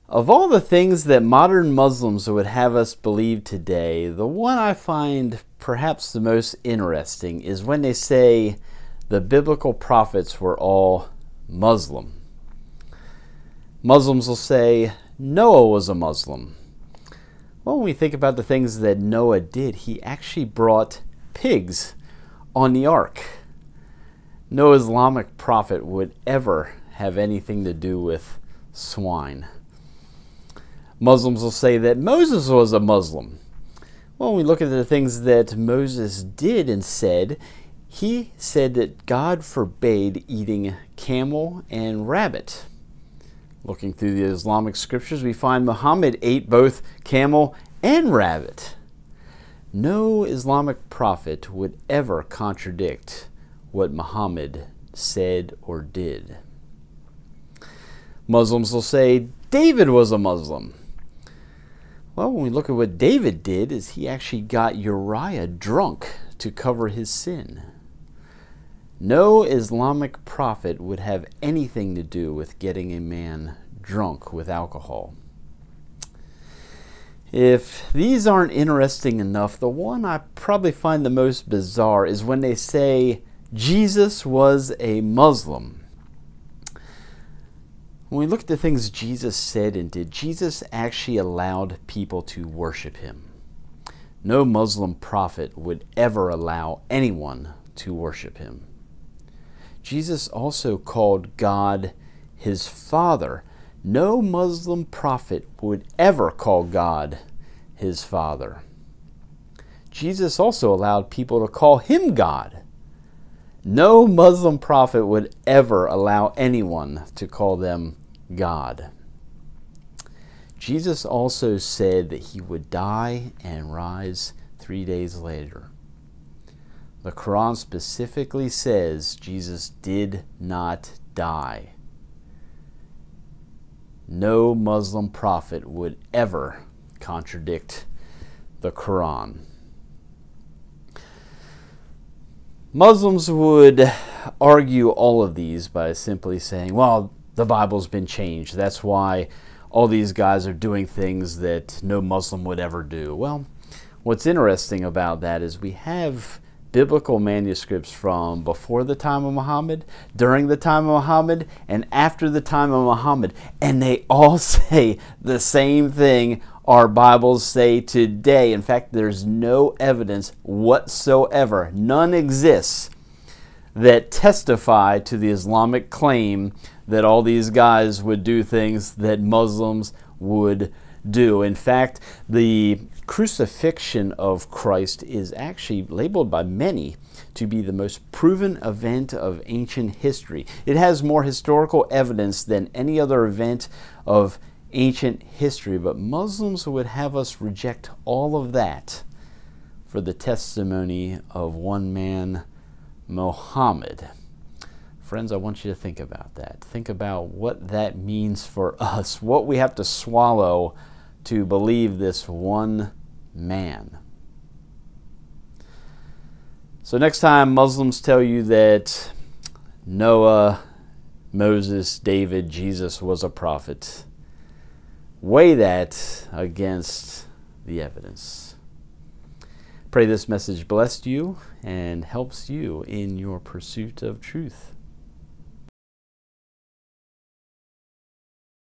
Of all the things that modern Muslims would have us believe today, the one I find perhaps the most interesting is when they say the biblical prophets were all Muslim. Muslims will say Noah was a Muslim. Well, when we think about the things that Noah did, he actually brought pigs on the ark. No Islamic prophet would ever have anything to do with swine. Muslims will say that Moses was a Muslim. Well, when we look at the things that Moses did and said, he said that God forbade eating camel and rabbit. Looking through the Islamic scriptures, we find Muhammad ate both camel and rabbit. No Islamic prophet would ever contradict what Muhammad said or did. Muslims will say David was a Muslim. Well, when we look at what David did, is he actually got Uriah drunk to cover his sin. No Islamic prophet would have anything to do with getting a man drunk with alcohol. If these aren't interesting enough, the one I probably find the most bizarre is when they say Jesus was a Muslim. When we look at the things Jesus said and did, Jesus actually allowed people to worship him. No Muslim prophet would ever allow anyone to worship him. Jesus also called God his Father. No Muslim prophet would ever call God his Father. Jesus also allowed people to call him God. No Muslim prophet would ever allow anyone to call them God. Jesus also said that he would die and rise 3 days later. The Quran specifically says Jesus did not die. No Muslim prophet would ever contradict the Quran. Muslims would argue all of these by simply saying, well, the Bible's been changed. That's why all these guys are doing things that no Muslim would ever do. Well, what's interesting about that is we have biblical manuscripts from before the time of Muhammad, during the time of Muhammad, and after the time of Muhammad, and they all say the same thing our Bibles say today. In fact, there's no evidence whatsoever, none exists, that testify to the Islamic claim that all these guys would do things that Muslims would do. In fact, the crucifixion of Christ is actually labeled by many to be the most proven event of ancient history. It has more historical evidence than any other event of ancient history, but Muslims would have us reject all of that for the testimony of one man, Muhammad. Friends, I want you to think about that. Think about what that means for us, what we have to swallow to believe this one man. So next time Muslims tell you that Noah, Moses, David, Jesus was a prophet, weigh that against the evidence. Pray this message blessed you and helps you in your pursuit of truth.